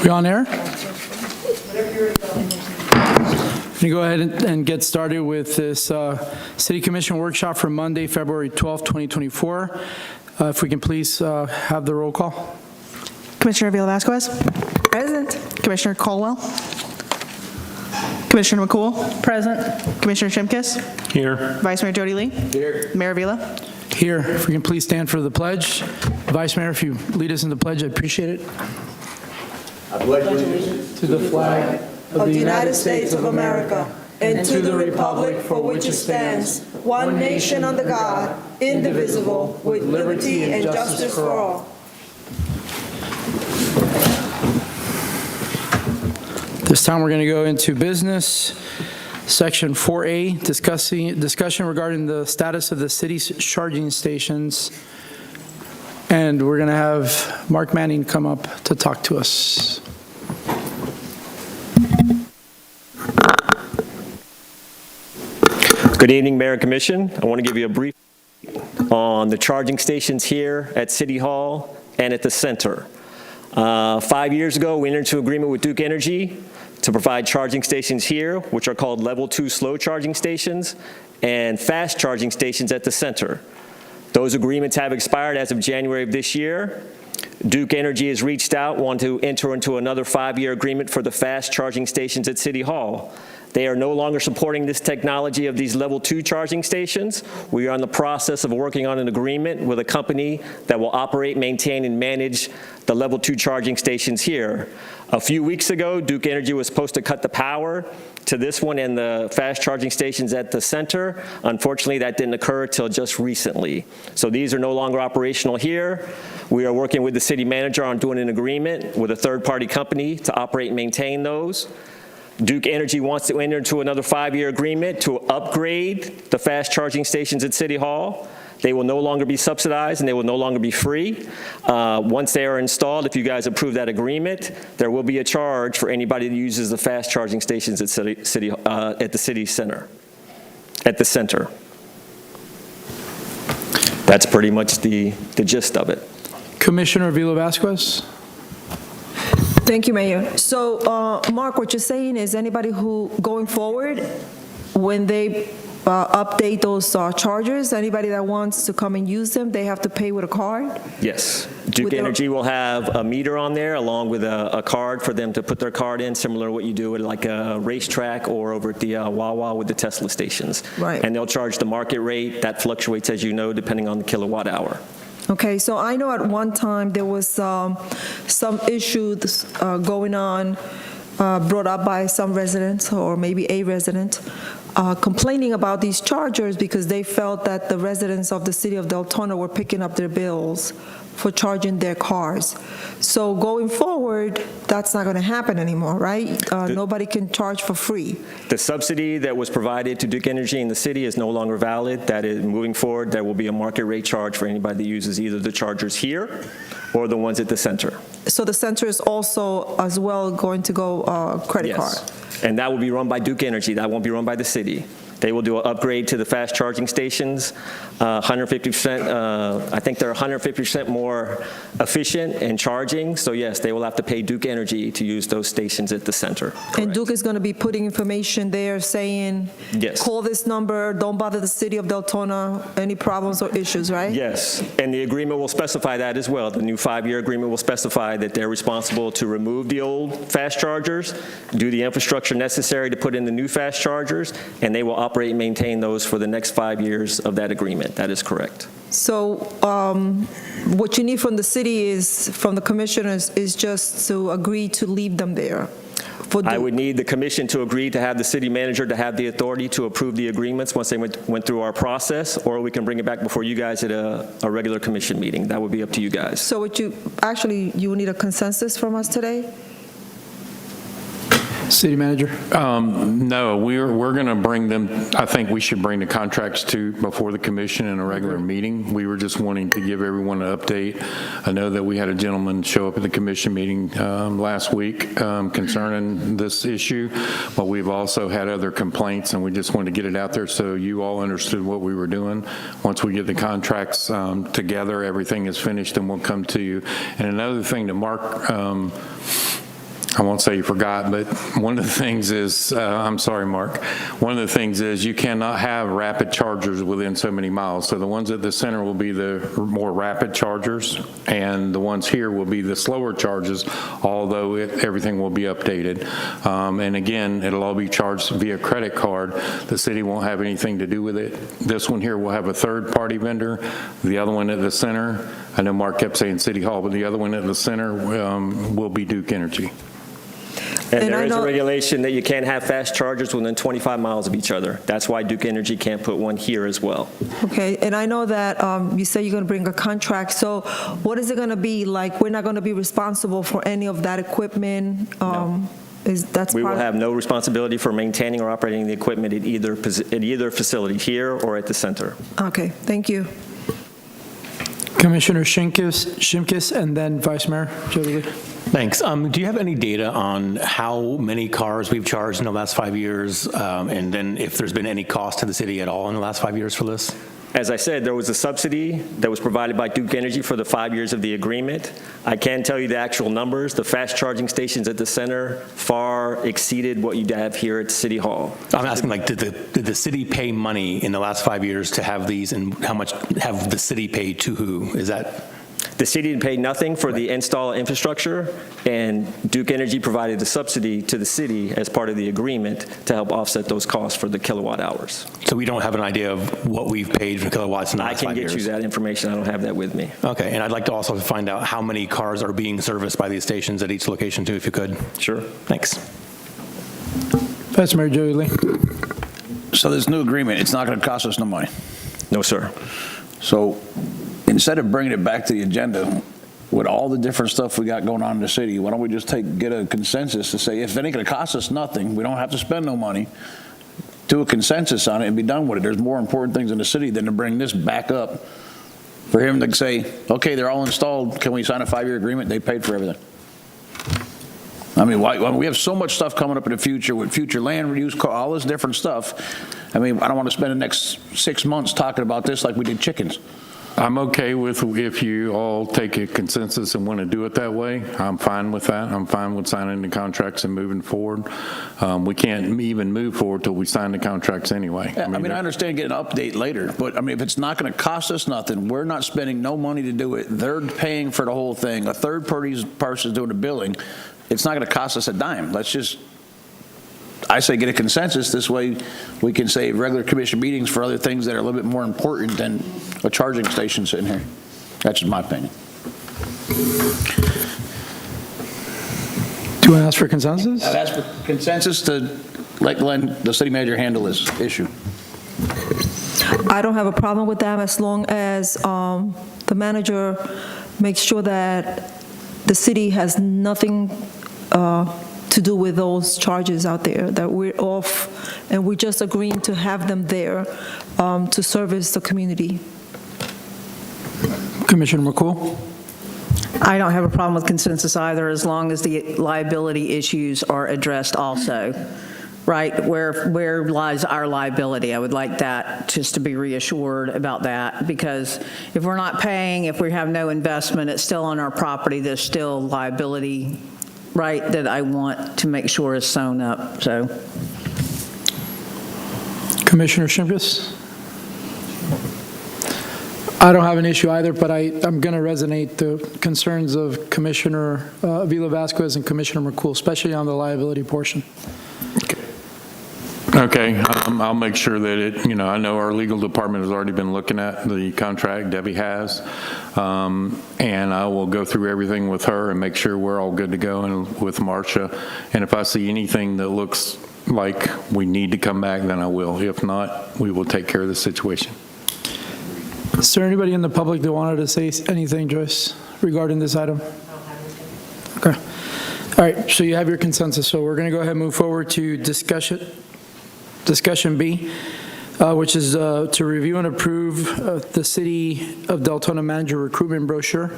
We on air? Let me go ahead and get started with this City Commission workshop for Monday, February 12th, 2024. If we can please have the roll call. Commissioner Avila-Vasquez. Present. Commissioner Colwell. Commissioner McCool. Present. Commissioner Shimkus. Here. Vice Mayor Jody Lee. Here. Mayor Avila. Here, if we can please stand for the pledge. Vice Mayor, if you lead us in the pledge, I appreciate it. I pledge allegiance To the flag of the United States of America and to the republic for which it stands, one nation under God, indivisible, with liberty and justice for all. This time we're going to go into business. Section 4A, discussion regarding the status of the city's charging stations. And we're going to have Mark Manning come up to talk to us. Good evening, Mayor and Commission. I want to give you a brief on the charging stations here at City Hall and at the center. 5 years ago, we entered into an agreement with Duke Energy to provide charging stations here, which are called Level 2 slow charging stations, and fast charging stations at the center. Those agreements have expired as of January of this year. Duke Energy has reached out, wanting to enter into another 5-year agreement for the fast charging stations at City Hall. They are no longer supporting this technology of these Level 2 charging stations. We are in the process of working on an agreement with a company that will operate, maintain, and manage the Level 2 charging stations here. A few weeks ago, Duke Energy was supposed to cut the power to this one and the fast charging stations at the center. Unfortunately, that didn't occur till just recently. So these are no longer operational here. We are working with the city manager on doing an agreement with a third-party company to operate and maintain those. Duke Energy wants to enter into another 5-year agreement to upgrade the fast charging stations at City Hall. They will no longer be subsidized and they will no longer be free. Once they are installed, if you guys approve that agreement, there will be a charge for anybody that uses the fast charging stations at the city center, at the center. That's pretty much the gist of it. Commissioner Avila-Vasquez. Thank you, Mayor. So, Mark, what you're saying is anybody who, going forward, when they update those chargers, anybody that wants to come and use them, they have to pay with a card? Yes. Duke Energy will have a meter on there along with a card for them to put their card in, similar to what you do at like a racetrack or over at the Wawa with the Tesla stations. Right. And they'll charge the market rate. That fluctuates, as you know, depending on the kilowatt hour. Okay, so I know at one time there was some issues going on, brought up by some residents or maybe a resident, complaining about these chargers because they felt that the residents of the city of Deltona were picking up their bills for charging their cars. So going forward, that's not going to happen anymore, right? Nobody can charge for free. The subsidy that was provided to Duke Energy in the city is no longer valid. That is, moving forward, there will be a market rate charge for anybody that uses either the chargers here or the ones at the center. So the center is also as well going to go credit card? And that will be run by Duke Energy. That won't be run by the city. They will do an upgrade to the fast charging stations, 150%. I think they're 150% more efficient in charging. So yes, they will have to pay Duke Energy to use those stations at the center. Correct. And Duke is going to be putting information there saying, yes, call this number, don't bother the city of Deltona, any problems or issues, right? Yes, and the agreement will specify that as well. The new 5-year agreement will specify that they're responsible to remove the old fast chargers, do the infrastructure necessary to put in the new fast chargers, and they will operate and maintain those for the next 5 years of that agreement. That is correct. So what you need from the city is, from the commissioners, is just to agree to leave them there. I would need the commission to agree to have the city manager to have the authority to approve the agreements once they went through our process, or we can bring it back before you guys at a regular commission meeting. That would be up to you guys. So what you will need a consensus from us today? City manager. No, we're going to bring them. I think we should bring the contracts before the commission in a regular meeting. We were just wanting to give everyone an update. I know that we had a gentleman show up at the commission meeting last week concerning this issue, but we've also had other complaints, and we just wanted to get it out there so you all understood what we were doing. Once we get the contracts together, everything is finished, and we'll come to you. And another thing to Mark I won't say you forgot, but one of the things is, I'm sorry, Mark, one of the things is you cannot have rapid chargers within so many miles. So the ones at the center will be the more rapid chargers, and the ones here will be the slower charges, although everything will be updated. And again, it'll all be charged via credit card. The city won't have anything to do with it. This one here will have a third-party vendor. The other one at the center, I know Mark kept saying City Hall, but the other one at the center will be Duke Energy. And And there I is a know- regulation that you can't have fast chargers within 25 miles of each other. That's why Duke Energy can't put one here as well. Okay, and I know that you say you're going to bring a contract, so what is it going to be like? We're not going to be responsible for any of that equipment? That's We will part of- have no responsibility for maintaining or operating the equipment at either facility, here or at the center. Okay, thank you. Commissioner Shimkus, and then Vice Mayor Jolie. Thanks. Do you have any data on how many cars we've charged in the last 5 years, and then if there's been any cost to the city at all in the last 5 years for this? As I said, there was a subsidy that was provided by Duke Energy for the 5 years of the agreement. I can tell you the actual numbers. The fast charging stations at the center far exceeded what you'd have here at City Hall. I'm asking, like, did the city pay money in the last 5 years to have these, and how much have the city paid to who? Is that? The city paid nothing for the install infrastructure, and Duke Energy provided the subsidy to the city as part of the agreement to help offset those costs for the kilowatt hours. So we don't have an idea of what we've paid for kilowatts in the I last can 5 get years? you that information. I don't have that with me. Okay, and I'd like to also find out how many cars are being serviced by these stations at each location too, if you could. Sure. Thanks. Vice Mayor Jolie. So this new agreement, it's not going to cost us no money. No, sir. So instead of bringing it back to the agenda with all the different stuff we got going on in the city, why don't we just get a consensus to say, if it ain't going to cost us nothing, we don't have to spend no money, do a consensus on it and be done with it. There's more important things in the city than to bring this back up for him to say, okay, they're all installed. Can we sign a 5-year agreement? They paid for everything. I mean, we have so much stuff coming up in the future with future land reuse, all this different stuff. I mean, I don't want to spend the next 6 months talking about this like we did chickens. I'm okay with if you all take a consensus and want to do it that way. I'm fine with that. I'm fine with signing the contracts and moving forward. We can't even move forward till we sign the contracts anyway. I mean, I understand getting an update later, but I mean, if it's not going to cost us nothing, we're not spending no money to do it. They're paying for the whole thing. A third person's doing the billing. It's not going to cost us a dime. Let's just, I say, get a consensus. This way we can save regular commission meetings for other things that are a little bit more important than a charging station sitting here. That's just my opinion. Do you want to ask for consensus? I'd ask for consensus to let Glenn, the city manager, handle this issue. I don't have a problem with that as long as the manager makes sure that the city has nothing to do with those charges out there, that we're off, and we're just agreeing to have them there to service the community. Commissioner McCool? I don't have a problem with consensus either, as long as the liability issues are addressed also, right? Where lies our liability? I would like that, just to be reassured about that, because if we're not paying, if we have no investment, it's still on our property, there's still liability, right, that I want to make sure is sewn up, so. Commissioner Shimkus? I don't have an issue either, but I'm going to resonate the concerns of Commissioner Avila Vasquez and Commissioner McCool, especially on the liability portion. Okay, I'll make sure that I know our legal department has already been looking at the contract, Debbie has, and I will go through everything with her and make sure we're all good to go, and with Marcia. And if I see anything that looks like we need to come back, then I will. If not, we will take care of the situation. Is there anybody in the public that wanted to say anything, Joyce, regarding this item? Okay. All right, so you have your consensus, so we're going to go ahead and move forward to discussion B, which is to review and approve the City of Deltona Manager Recruitment Brochure.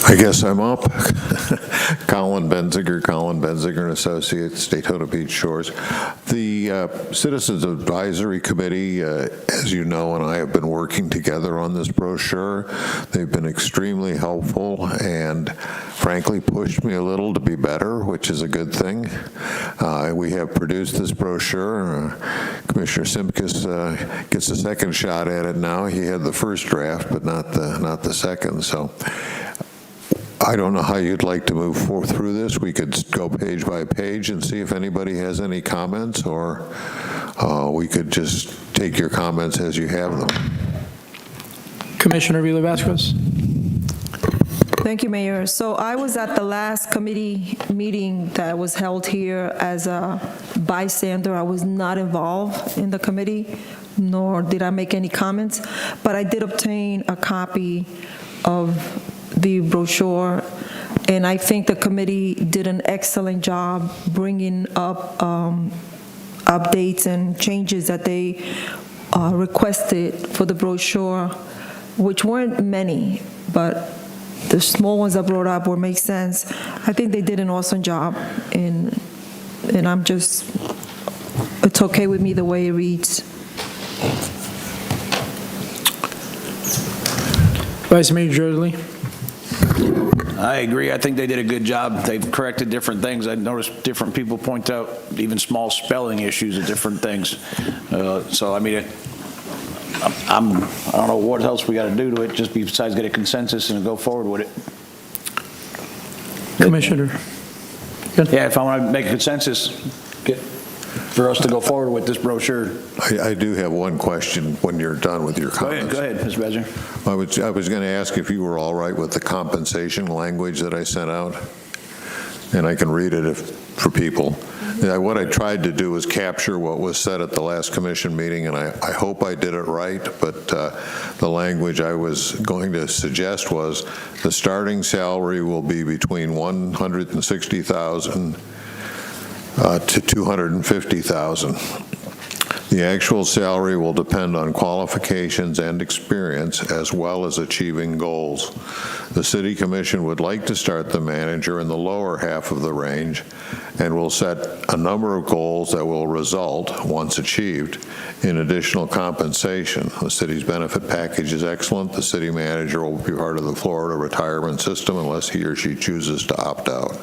I guess I'm up. Colin Benziger and Associates, Daytona Beach Shores. The Citizens Advisory Committee, as you know, and I have been working together on this brochure. They've been extremely helpful and frankly pushed me a little to be better, which is a good thing. We have produced this brochure. Commissioner Simkus gets a second shot at it now. He had the first draft, but not the second. So I don't know how you'd like to move forward through this. We could go page by page and see if anybody has any comments, or we could just take your comments as you have them. Commissioner Villa-Vasquez. Thank you, Mayor. So I was at the last committee meeting that was held here as a bystander. I was not involved in the committee, nor did I make any comments, but I did obtain a copy of the brochure, and I think the committee did an excellent job bringing up updates and changes that they requested for the brochure, which weren't many, but the small ones I brought up make sense. I think they did an awesome job, and I'm just, it's okay with me the way it reads. Vice Mayor Jodley. I agree. I think they did a good job. They've corrected different things. I noticed different people point out even small spelling issues of different things. So, I mean, I don't know what else we got to do to it, just besides get a consensus and go forward with it. Commissioner. Yeah, if I want to make a consensus for us to go forward with this brochure. I do have one question when you're done with your comments. Go ahead, Mr. Badger. I was going to ask if you were all right with the compensation language that I sent out, and I can read it for people. What I tried to do was capture what was said at the last commission meeting, and I hope I did it right, but the language I was going to suggest was the starting salary will be between $160,000 to $250,000. The actual salary will depend on qualifications and experience, as well as achieving goals. The City Commission would like to start the manager in the lower half of the range and will set a number of goals that will result, once achieved, in additional compensation. The city's benefit package is excellent. The city manager will be part of the Florida retirement system unless he or she chooses to opt out.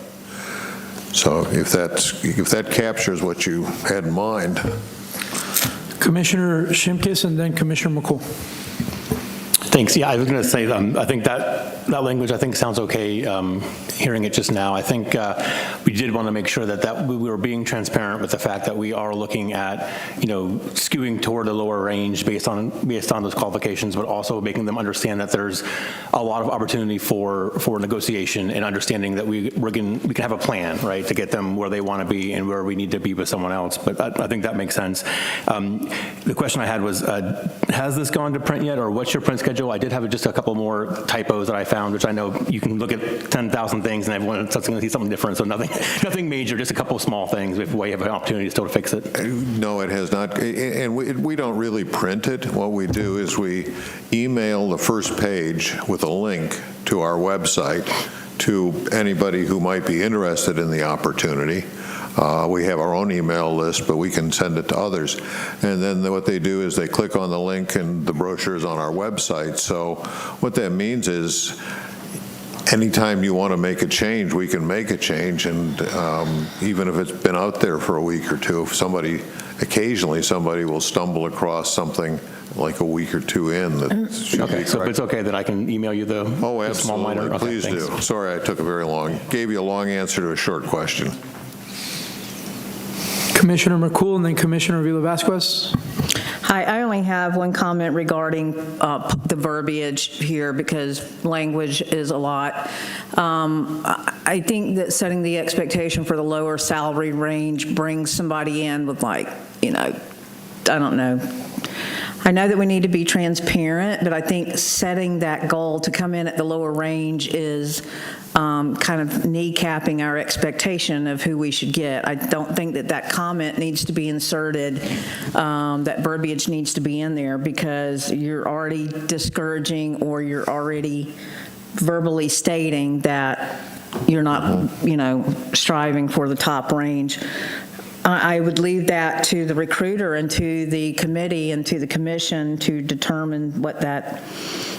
So if that captures what you had in mind. Commissioner Shimkus and then Commissioner McCool. Thanks. Yeah, I was going to say, I think that language, I think, sounds okay. Hearing it just now, I think we did want to make sure that we were being transparent with the fact that we are looking at, skewing toward the lower range based on those qualifications, but also making them understand that there's a lot of opportunity for negotiation and understanding that we can have a plan, right, to get them where they want to be and where we need to be with someone else. But I think that makes sense. The question I had was, has this gone to print yet, or what's your print schedule? I did have just a couple more typos that I found, which I know you can look at 10,000 things and everyone's going to see something different, so nothing major, just a couple of small things if we have an opportunity still to fix it. No, it has not, and we don't really print it. What we do is we email the first page with a link to our website to anybody who might be interested in the opportunity. We have our own email list, but we can send it to others. And then what they do is they click on the link and the brochure is on our website. So what that means is anytime you want to make a change, we can make a change. And even if it's been out there for a week or two, if occasionally somebody will stumble across something like a week or two in that should Okay, be so correct. it's okay that I can email you the small minor? Absolutely. Okay, Please thanks. do. Sorry I took gave you a long answer to a short question. Commissioner McCool and then Commissioner Villa-Vasquez. Hi, I only have one comment regarding the verbiage here because language is a lot. I think that setting the expectation for the lower salary range brings somebody in with I don't know. I know that we need to be transparent, but I think setting that goal to come in at the lower range is kind of kneecapping our expectation of who we should get. I don't think that comment needs to be inserted, that verbiage needs to be in there because you're already discouraging or you're already verbally stating that you're not, striving for the top range. I would leave that to the recruiter and to the committee and to the commission to determine what that,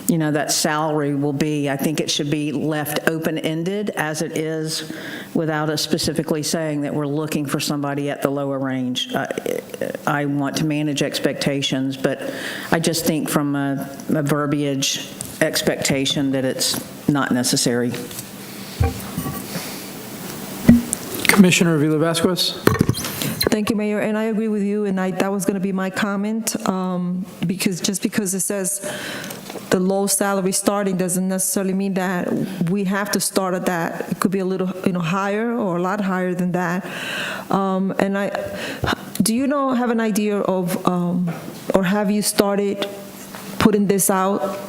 that salary will be. I think it should be left open-ended as it is without us specifically saying that we're looking for somebody at the lower range. I want to manage expectations, but I just think from a verbiage expectation that it's not necessary. Commissioner Avila-Vasquez? Thank you, Mayor, and I agree with you, and that was going to be my comment, because it says the low salary starting doesn't necessarily mean that we have to start at that. It could be a little, higher or a lot higher than that. Do you have an idea of, or have you started putting this out?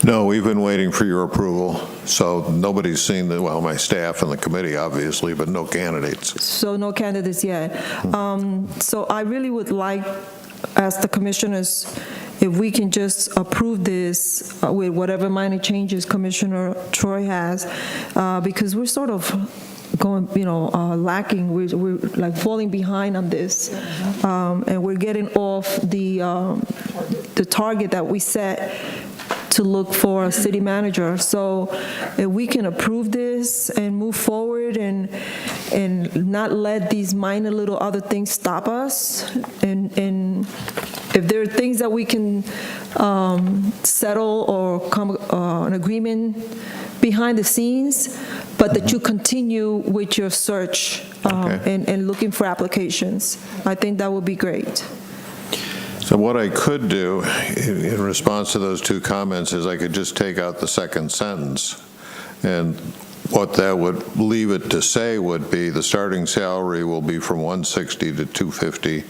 No, we've been waiting for your approval, so nobody's seen my staff and the committee, obviously, but no candidates. So no candidates yet. So I really would like, ask the commissioners, if we can just approve this with whatever minor changes Commissioner Troy has, because we're sort of going, lacking. We're like falling behind on this, and we're getting off the target that we set to look for a city manager. So if we can approve this and move forward and not let these minor little other things stop us, and if there are things that we can settle or come an agreement behind the scenes, but that you continue with your search and looking for applications, I think that would be great. So what I could do in response to those two comments is I could just take out the second sentence, and what that would leave it to say would be the starting salary will be from 160 to 250.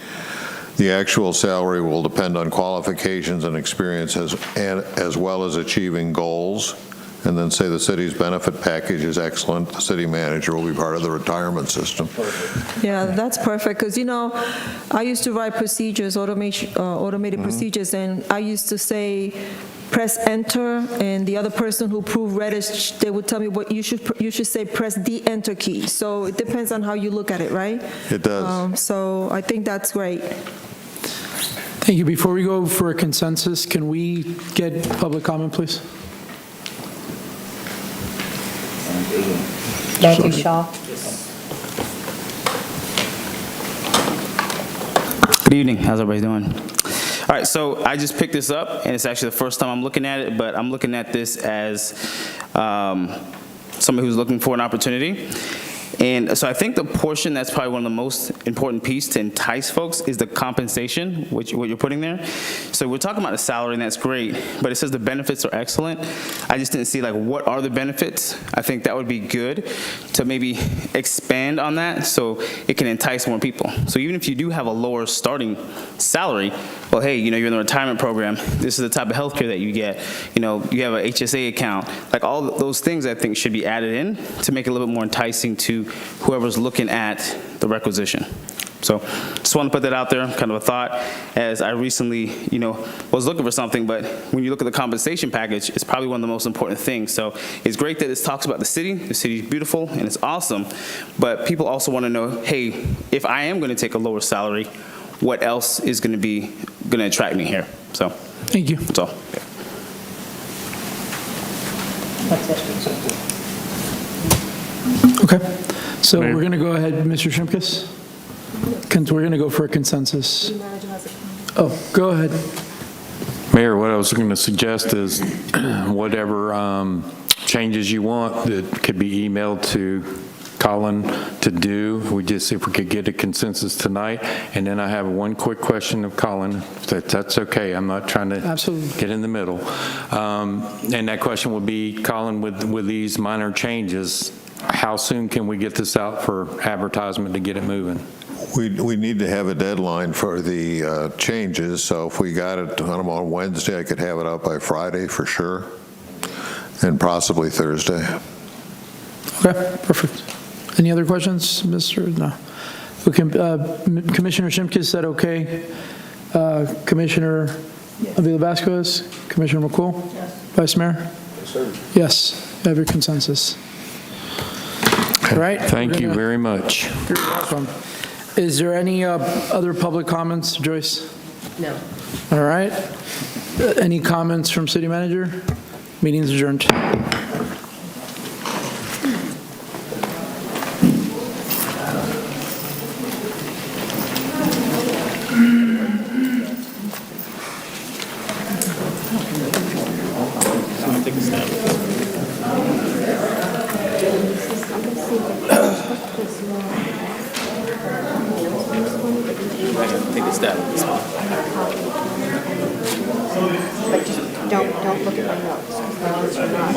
The actual salary will depend on qualifications and experience as well as achieving goals. And then say the city's benefit package is excellent. The city manager will be part of the retirement system. Yeah, that's perfect, because, I used to write procedures, automated procedures, and I used to say, press enter, and the other person who read it, they would tell me what you should say, press the enter key. So it depends on how you look at it, right? It does. So I think that's great. Thank you. Before we go for a consensus, can we get public comment, please? Thank you, Shaw. Good evening. How's everybody doing? All right, so I just picked this up, and it's actually the first time I'm looking at it, but I'm looking at this as somebody who's looking for an opportunity. And so I think the portion that's probably one of the most important piece to entice folks is the compensation, what you're putting there. So we're talking about the salary, and that's great, but it says the benefits are excellent. I just didn't see what are the benefits. I think that would be good to maybe expand on that so it can entice more people. So even if you do have a lower starting salary, well, hey, you're in the retirement program. This is the type of healthcare that you get. You have an HSA account. All those things I think should be added in to make it a little bit more enticing to whoever's looking at the requisition. So just want to put that out there, kind of a thought, as I recently, was looking for something, but when you look at the compensation package, it's probably one of the most important things. So it's great that this talks about the city. The city is beautiful and it's awesome, but people also want to know, hey, if I am going to take a lower salary, what else is going to attract me here? So Thank you. that's all. Okay. So we're going to go ahead, Mr. Shimkus. We're going to go for a consensus. Oh, go ahead. Mayor, what I was going to suggest is whatever changes you want that could be emailed to Colin to do, if we could get a consensus tonight. And then I have one quick question of Colin, if that's okay. I'm not trying to Absolutely. get in the middle. And that question would be, Colin, with these minor changes, how soon can we get this out for advertisement to get it moving? We need to have a deadline for the changes, so if we got it on Wednesday, I could have it out by Friday for sure, and possibly Thursday. Okay, perfect. Any other questions, Mr.? No. Okay, Commissioner Shimkus, is that okay? Commissioner Avila-Vasquez? Commissioner McCool? Yes. Vice Mayor? Yes, sir. Yes, you have your consensus. Okay. Right. Thank you very much. You're welcome. Is there any other public comments, Joyce? No. All right. Any comments from city manager? Meeting's adjourned. Take a step. But just don't look at my notes. Because you're not-